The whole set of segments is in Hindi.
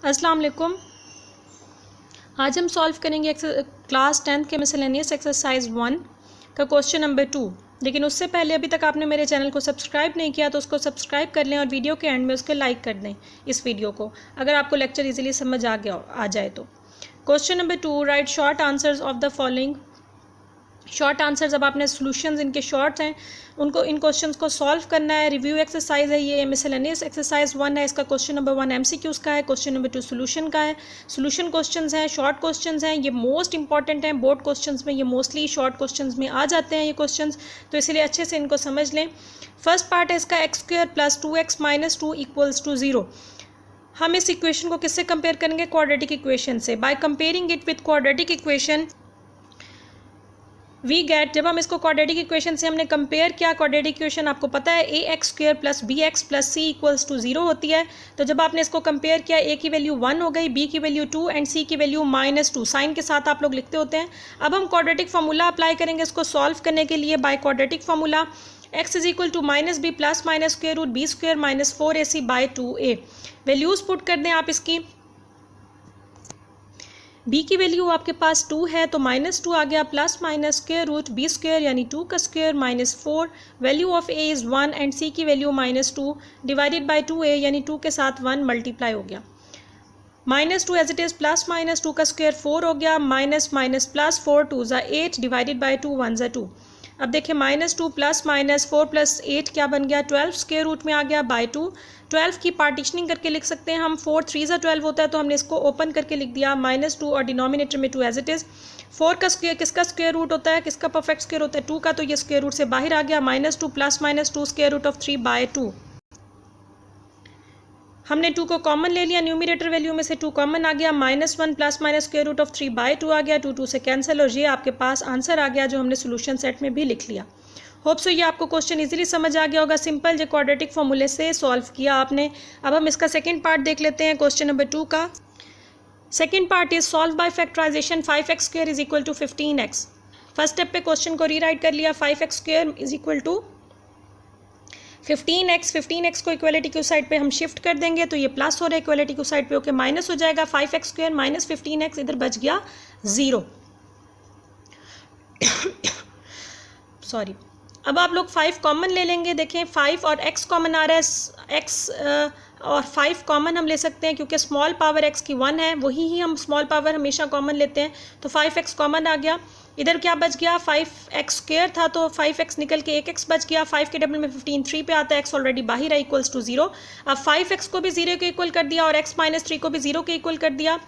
अस्सलाम वालेकुम। आज हम सॉल्व करेंगे क्लास 10th के मिसलेनियस एक्सरसाइज 1 का क्वेश्चन नंबर 2। लेकिन उससे पहले अभी तक आपने मेरे चैनल को सब्सक्राइब नहीं किया तो उसको सब्सक्राइब कर लें और वीडियो के एंड में उसके लाइक कर दें इस वीडियो को, अगर आपको लेक्चर इजीली समझ आ जाए तो। Question number 2, right short answers of the following. Short answers, अब आपने सॉल्यूशंस इनके शॉर्ट हैं, उनको इन क्वेश्चंस को सॉल्व करना है। रिव्यू एक्सरसाइज है, ये मिसलेनियस एक्सरसाइज 1 है। इसका क्वेश्चन नंबर 1 एमसीक्यूज़ का है, क्वेश्चन नंबर 2 सॉल्यूशन का है। सॉल्यूशन क्वेश्चंस हैं, शॉर्ट क्वेश्चंस हैं, ये मोस्ट इंपॉर्टेंट हैं। बोर्ड क्वेश्चंस में ये मोस्टली शॉर्ट क्वेश्चंस में आ जाते हैं ये क्वेश्चंस, तो इसलिए अच्छे से इनको समझ लें। फर्स्ट पार्ट है इसका x² + 2x - 2 = 0। हम इस इक्वेशन को किससे कंपेयर करेंगे? क्वाड्रेटिक इक्वेशन से। By comparing it with quadratic equation we get, जब हम इसको क्वाड्रेटिक इक्वेशन से हमने कंपेयर किया, क्वाड्रेटिक इक्वेशन आपको पता है ax² + bx + c = 0 होती है। तो जब आपने इसको कंपेयर किया, a की वैल्यू 1 हो गई, b की वैल्यू 2 एंड c की वैल्यू -2, साइन के साथ आप लोग लिखते होते हैं। अब हम क्वाड्रेटिक फार्मूला अप्लाई करेंगे इसको सॉल्व करने के लिए। By quadratic formula x = -b + (b² - 4ac/2a। Values put कर दें आप इसकी। b की वैल्यू आपके पास 2 है तो -2 आ गया, +((b²) यानी 2 का square -4। Value of a is 1 and c की वैल्यू -2 डिवाइडेड बाय 2a यानी 2 के साथ 1 मल्टीप्लाई हो गया। -2 एज इट इज़, +(2) का स्क्वायर 4 हो गया, -+4 2 ज़ा 8 डिवाइडेड बाय 2 1 ज़ा 2। अब देखिए -2 + -4 + 8 क्या बन गया? 12 स्क्वायर रूट में आ गया बाय 2। 12 की पार्टीशनिंग करके लिख सकते हैं हम। 4 3 ज़ा 12 होता है तो हमने इसको ओपन करके लिख दिया, -2 और डिनोमिनेटर में 2 एज इट इज़। 4 का स्क्वायर किसका स्क्वायर रूट होता है? किसका परफेक्ट स्क्वायर होता है? 2 का, तो ये स्क्वायर रूट से बाहर आ गया। -2 + -2 √3/2। हमने 2 को कॉमन ले लिया, न्यूमरेटर वैल्यू में से 2 कॉमन आ गया, -1 + ((3/2) आ गया, 2 2 से कैंसिल, और ये आपके पास आंसर आ गया जो हमने सोल्यूशन सेट में भी लिख लिया। होप सो ये आपको क्वेश्चन इजीली समझ आ गया होगा। सिंपल जो क्वाड्रेटिक फॉर्मूले से सॉल्व किया आपने। अब हम इसका सेकंड पार्ट देख लेते हैं क्वेश्चन नंबर 2 का। Second part is solve by factorisation 5x² = 15x। First step पे क्वेश्चन को रीराइट कर लिया, 5x² = 15x। 15x को इक्वलिटी की साइड पे हम शिफ्ट कर देंगे तो ये प्लस हो रहा है, इक्वलिटी की साइड पे होकर माइनस हो जाएगा। 5x² - 15x इधर बच गया 0। सॉरी। अब आप लोग 5 कॉमन ले लेंगे। देखें 5 और x कॉमन आ रहा है, x और 5 कॉमन हम ले सकते हैं क्योंकि स्मॉल पावर x की 1 है, वही ही हम स्मॉल पावर हमेशा कॉमन लेते हैं। तो 5x कॉमन आ गया। इधर क्या बच गया? 5x² था तो 5x निकल के 1x बच गया। 5 के डबल में 15 3 पे आता है, x ऑलरेडी बाहर है, = 0। अब 5x को भी 0 के इक्वल कर दिया और x - 3 को भी 0 के इक्वल कर दिया।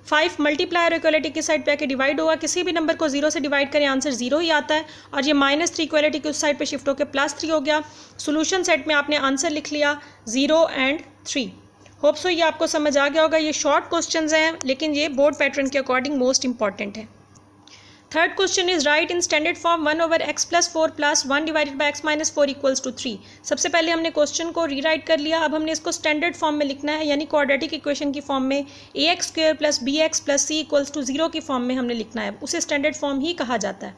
5 मल्टीप्लायर इक्वलिटी की साइड पे आके डिवाइड होगा, किसी भी नंबर को 0 से डिवाइड करें आंसर 0 ही आता है। और ये -3 इक्वलिटी की उस साइड पे शिफ्ट होकर +3 हो गया। सोल्यूशन सेट में आपने आंसर लिख लिया 0 एंड 3। होप सो ये आपको समझ आ गया होगा। ये शॉर्ट क्वेश्चंस हैं लेकिन ये बोर्ड पैटर्न के अकॉर्डिंग मोस्ट इंपॉर्टेंट है। Third question is right in standard form 1/x + 4 + 1 divided by x - 4 = 3। सबसे पहले हमने क्वेश्चन को रीराइट कर लिया। अब हमने इसको स्टैंडर्ड फॉर्म में लिखना है, यानी क्वाड्रेटिक इक्वेशन की फॉर्म में ax² + bx + c = 0 की फॉर्म में हमने लिखना है। उसे स्टैंडर्ड फॉर्म ही कहा जाता है।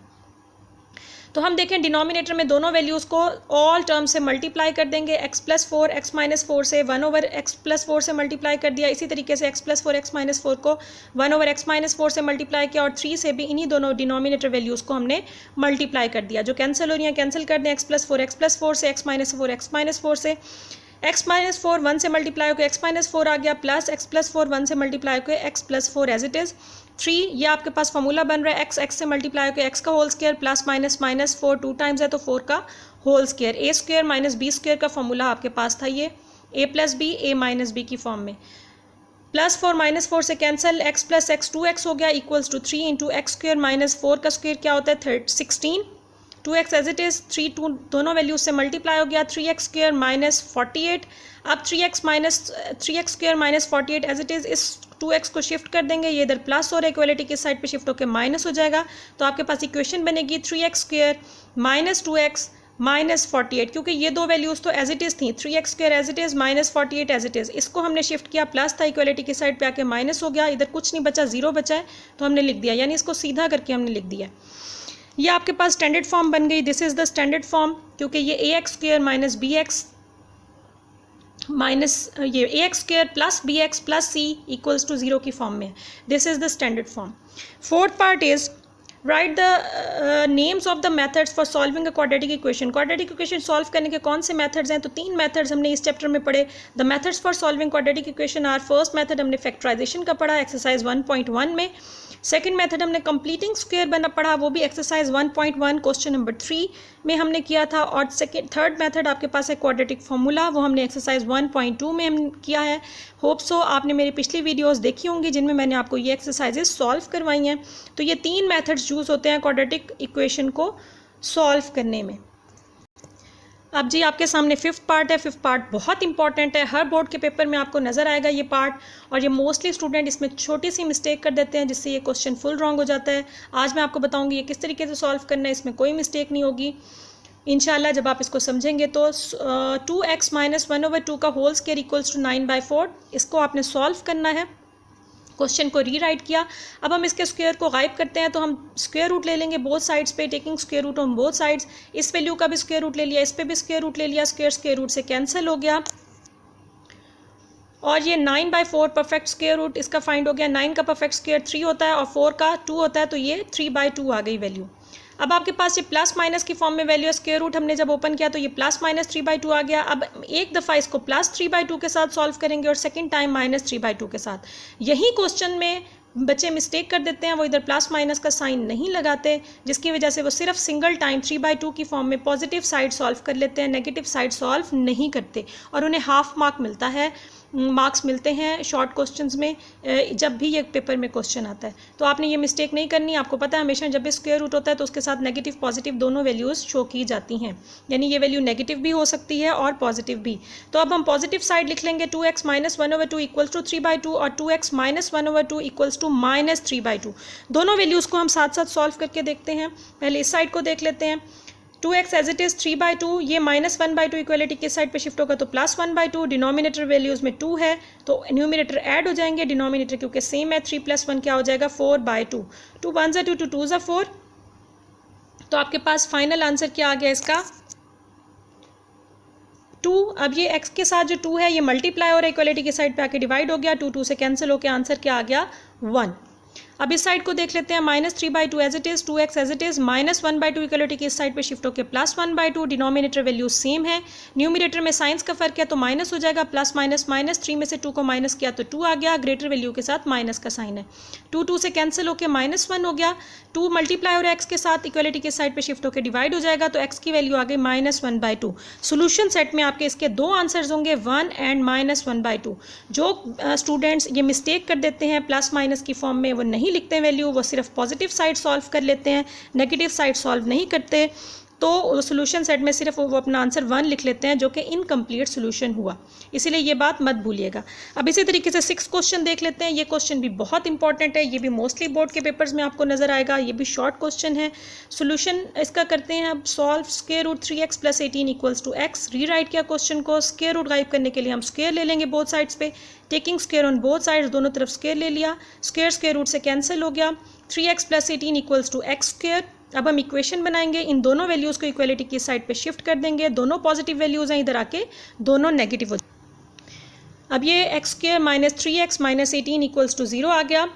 तो हम देखें डिनोमिनेटर में दोनों वैल्यूज़ को ऑल टर्म से मल्टीप्लाई कर देंगे। x + 4 x - 4 से 1/x + 4 से मल्टीप्लाई कर दिया। इसी तरीके से x + 4 x - 4 को 1/x - 4 से मल्टीप्लाई किया और 3 से भी इन्हीं दोनों डिनोमिनेटर वैल्यूज़ को हमने मल्टीप्लाई कर दिया। जो कैंसिल हो रही हैं कैंसिल कर दें। x + 4 x + 4 से, x - 4 x - 4 से, x - 4 1 से मल्टीप्लाई होकर x - 4 आ गया, प्लस x + 4 1 से मल्टीप्लाई होकर x + 4 एज इट इज़ 3। ये आपके पास फॉर्मूला बन रहा है, x से मल्टीप्लाई होकर x का होल स्क्वायर + -4 2 टाइम्स है तो 4 का होल स्क्वायर। a² - b² का फॉर्मूला आपके पास था, ये a + b a - b की फॉर्म में। +4 - 4 से कैंसिल, x + x 2x हो गया = 3 × x² - 4 का स्क्वायर क्या होता है? 16। 2x एज इट इज़, 3 2 दोनों वैल्यूज से मल्टीप्लाई हो गया, 3x² - 48। अब 3x² - 48 एज इट इज़, इस 2x को शिफ्ट कर देंगे, ये इधर प्लस और इक्वलिटी की साइड पे शिफ्ट होकर माइनस हो जाएगा। तो आपके पास इक्वेशन बनेगी 3x² - 2x - 48, क्योंकि ये दो वैल्यूज़ तो एज इट इज़ थी। 3x² as it is, -48 as it is. इसको हमने शिफ्ट किया, प्लस था, इक्वलिटी की साइड पे आके माइनस हो गया, इधर कुछ नहीं बचा, 0 बचा है तो हमने लिख दिया, यानी इसको सीधा करके हमने लिख दिया। ये आपके पास स्टैंडर्ड फॉर्म बन गई। This is the standard form, क्योंकि ये ax² - bx माइनस ये A X square plus B X plus C equals to 0 की फॉर्म में है। This is the standard form. Fourth part is write the names of the methods for solving a quadratic equation. Quadratic equation solve करने के कौन से मेथड्स हैं? तो 3 मेथड्स हमने इस चैप्टर में पढ़े। The methods for solving quadratic equation are, first method हमने फैक्टराइजेशन का पढ़ा एक्सरसाइज 1.1 में। सेकंड मेथड हमने कंप्लीटिंग स्क्वायर बना पढ़ा, वो भी एक्सरसाइज 1.1 क्वेश्चन नंबर 3 में हमने किया था। और थर्ड मेथड आपके पास है क्वाड्रेटिक फार्मूला, वो हमने एक्सरसाइज 1.2 में हम किया है। होप सो आपने मेरी पिछली वीडियोस देखी होंगी जिनमें मैंने आपको ये एक्सरसाइजेज सॉल्व करवाई हैं। तो ये 3 मेथड्स यूज़ होते हैं क्वाड्रेटिक इक्वेशन को सॉल्व करने में। अब जी आपके सामने फिफ्थ पार्ट है। फिफ्थ पार्ट बहुत इंपॉर्टेंट है, हर बोर्ड के पेपर में आपको नज़र आएगा ये पार्ट, और ये मोस्टली स्टूडेंट इसमें छोटी सी मिस्टेक कर देते हैं जिससे ये क्वेश्चन फुल रॉन्ग हो जाता है। आज मैं आपको बताऊंगी ये किस तरीके से सॉल्व करना है, इसमें कोई मिस्टेक नहीं होगी इंशाल्लाह जब आप इसको समझेंगे। तो 2x माइनस 1/2 का होल स्क्वायर इक्वल्स टू 9/4, इसको आपने सॉल्व करना है। क्वेश्चन को रीराइट किया। अब हम इसके स्क्वायर को गायब करते हैं, तो हम स्क्वायर रूट ले लेंगे बोथ साइड्स पे, taking square root on both sides. इस वैल्यू का भी स्क्वायर रूट ले लिया, इस पे भी स्क्वायर रूट ले लिया, स्क्वायर रूट से कैंसिल हो गया। और ये 9/4 परफेक्ट स्क्वायर रूट इसका फाइंड हो गया। 9 का परफेक्ट स्क्वायर 3 होता है और 4 का 2 होता है, तो ये 3/2 आ गई वैल्यू। अब आपके पास ये प्लस माइनस की फॉर्म में वैल्यू है। स्क्वायर रूट हमने जब ओपन किया तो ये प्लस माइनस 3/2 आ गया। अब एक दफ़ा इसको प्लस 3/2 के साथ सॉल्व करेंगे और सेकंड टाइम माइनस 3/2 के साथ। यही क्वेश्चन में बच्चे मिस्टेक कर देते हैं, वो इधर प्लस माइनस का साइन नहीं लगाते, जिसकी वजह से वो सिर्फ सिंगल टाइम 3/2 की फॉर्म में पॉजिटिव साइड सॉल्व कर लेते हैं, नेगेटिव साइड सॉल्व नहीं करते, और उन्हें हाफ मार्क मिलता है, मार्क्स मिलते हैं शॉर्ट क्वेश्चंस में जब भी ये पेपर में क्वेश्चन आता है। तो आपने ये मिस्टेक नहीं करनी। आपको पता है हमेशा जब भी स्क्वायर रूट होता है तो उसके साथ नेगेटिव पॉजिटिव दोनों वैल्यूज़ शो की जाती हैं, यानी ये वैल्यू नेगेटिव भी हो सकती है और पॉजिटिव भी। तो अब हम पॉजिटिव साइड लिख लेंगे, 2x माइनस 1/2 इक्वल्स टू 3/2 और 2x minus 1/2 equals to minus 3/2। दोनों वैल्यूज़ को हम साथ साथ सॉल्व करके देखते हैं। पहले इस साइड को देख लेते हैं। 2x एज इट इज़ 3/2, ये माइनस 1/2 इक्वलिटी किस साइड पे शिफ्ट होगा तो प्लस 1/2। डिनोमिनेटर वैल्यूज़ में 2 है तो न्यूमिनेटर ऐड हो जाएंगे, डिनोमिनेटर क्योंकि सेम है। 3 + 1 क्या हो जाएगा 4/2। 2 × 1 = 2, 2 × 2 = 4। तो आपके पास फाइनल आंसर क्या आ गया इसका 2। अब ये x के साथ जो 2 है ये मल्टीप्लाई और इक्वलिटी की साइड पे आके डिवाइड हो गया, 2 2 से कैंसिल होकर आंसर क्या आ गया 1। अब इस साइड को देख लेते हैं, minus 3/2 as it is, 2x as it is, minus 1/2 equality की इस साइड पे शिफ्ट होकर प्लस 1/2। डिनोमिनेटर वैल्यू सेम है, न्यूमिनेटर में साइंस का फर्क है तो माइनस हो जाएगा, प्लस माइनस माइनस, 3 में से 2 को माइनस किया तो 2 आ गया, ग्रेटर वैल्यू के साथ माइनस का साइन है। 2 2 से कैंसिल होकर -1 हो गया। 2 मल्टीप्लाई और x के साथ इक्वलिटी के साइड पे शिफ्ट होकर डिवाइड हो जाएगा तो x की वैल्यू आ गई -1/2। सोल्यूशन सेट में आपके इसके 2 आंसर्स होंगे 1 एंड -1/2। जो स्टूडेंट्स ये मिस्टेक कर देते हैं प्लस माइनस की फॉर्म में, वो नहीं लिखते हैं वैल्यू, वो सिर्फ पॉजिटिव साइड सॉल्व कर लेते हैं, नेगेटिव साइड सॉल्व नहीं करते, तो सोल्यूशन सेट में सिर्फ वो अपना आंसर 1 लिख लेते हैं जो कि इनकम्प्लीट सोल्यूशन हुआ, इसीलिए ये बात मत भूलिएगा। अब इसी तरीके से 6 क्वेश्चन देख लेते हैं। ये क्वेश्चन भी बहुत इंपॉर्टेंट है, ये भी मोस्टली बोर्ड के पेपर्स में आपको नजर आएगा, ये भी शॉर्ट क्वेश्चन है। सोल्यूशन इसका करते हैं अब solve. Square root 3x + 18 equals to x। Rewrite किया क्वेश्चन को, स्क्वायर रूट गायब करने के लिए हम स्क्वायर ले लेंगे बोथ साइड्स पे, taking square on both sides, दोनों तरफ स्क्वायर ले लिया, स्क्वायर रूट से कैंसिल हो गया। 3x + 18 equals to x²। अब हम इक्वेशन बनाएंगे, इन दोनों वैल्यूज़ को इक्वलिटी की साइड पे शिफ्ट कर देंगे, दोनों पॉजिटिव वैल्यूज़ हैं, इधर आके दोनों नेगेटिव हो जाए। अब ये x² - 3x - 18 इक्वल्स टू 0 आ गया।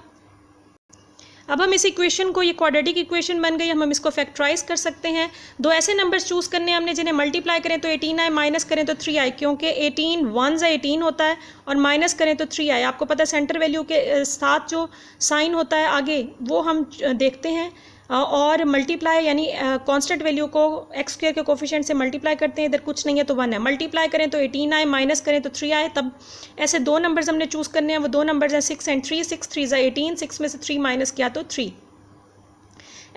अब हम इस इक्वेशन को, ये क्वाड्रेटिक इक्वेशन बन गई, हम इसको फैक्टराइज कर सकते हैं। 2 ऐसे नंबर्स चूज़ करने हैं हमने जिन्हें मल्टीप्लाई करें तो 18 आए, माइनस करें तो 3 आए, क्योंकि 18 1 × 18 होता है और माइनस करें तो 3 आए। आपको पता है सेंटर वैल्यू के साथ जो साइन होता है आगे वो हम देखते हैं, और मल्टीप्लाई यानी कांस्टेंट वैल्यू को x² के कोफिशिएंट से मल्टीप्लाई करते हैं, इधर कुछ नहीं है तो 1 है। मल्टीप्लाई करें तो 18 आए, माइनस करें तो 3 आए। तब ऐसे 2 नंबर्स हमने चूज़ करने हैं, वो 2 नंबर्स हैं 6 और 3। 6 3 = 18, 6 में से 3 माइनस किया तो 3।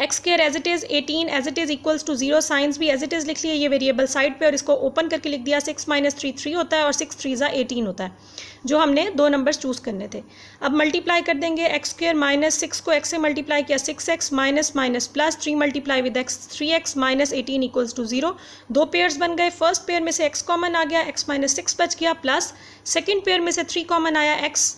x² as it is, 18 as it is equals to 0, signs भी एज इट इज़ लिख लिए ये वेरिएबल साइड पे, और इसको ओपन करके लिख दिया। 6 - 3 3 होता है और 6 3 = 18 होता है, जो हमने 2 नंबर्स चूज़ करने थे। अब मल्टीप्लाई कर देंगे, x² - 6 को x से मल्टीप्लाई किया, 6x minus minus plus 3 multiply with x, 3x - 18 equals to 0। 2 pairs बन गए, फर्स्ट पेयर में से x कॉमन आ गया, x - 6 बच गया, प्लस सेकेंड पेयर में से 3 कॉमन आया, x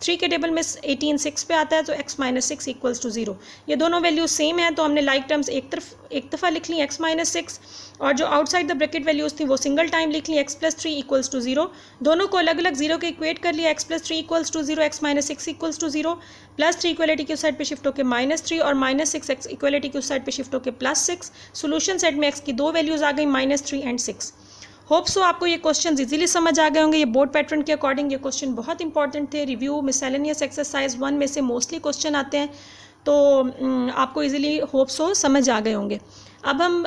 3 के टेबल में 18 6 पे आता है, तो x माइनस 6 इक्वल्स टू 0। ये दोनों वैल्यूज सेम हैं, तो हमने लाइक टर्म्स एक दफ़ा लिख ली x माइनस 6, और जो आउटसाइड द ब्रैकेट वैल्यूज़ थी वो सिंगल टाइम लिख ली x प्लस 3 इक्वल्स टू 0। दोनों को अलग अलग 0 के इक्वेट कर लिया, x plus 3 equals to 0, x minus 6 equals to 0, plus 3 equality की उस साइड पे शिफ्ट होकर -3 और -6 x इक्वलिटी की उस साइड पे शिफ्ट होकर +6। सोल्यूशन सेट में x की दो वैल्यूज़ आ गई -3 एंड 6। होप सो आपको ये क्वेश्चन इजीली समझ आ गए होंगे। ये बोर्ड पैटर्न के अकॉर्डिंग ये क्वेश्चन बहुत इंपॉर्टेंट थे। रिव्यू मिसलेनियस एक्सरसाइज 1 में से मोस्टली क्वेश्चन आते हैं, तो आपको इजीली होप सो समझ आ गए होंगे। अब हम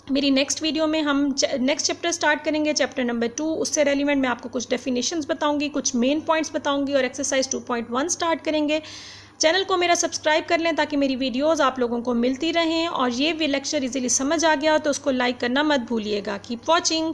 मेरी नेक्स्ट वीडियो में हम नेक्स्ट चैप्टर स्टार्ट करेंगे, चैप्टर नंबर 2। उससे रेलिवेंट मैं आपको कुछ डेफिनेशंस बताऊंगी, कुछ मेन पॉइंट्स बताऊंगी, और एक्सरसाइज 2.1 स्टार्ट करेंगे। चैनल को मेरा सब्सक्राइब कर लें ताकि मेरी वीडियोस आप लोगों को मिलती रहें, और ये भी लेक्चर इजीली समझ आ गया हो तो उसको लाइक करना मत भूलिएगा। Keep watching.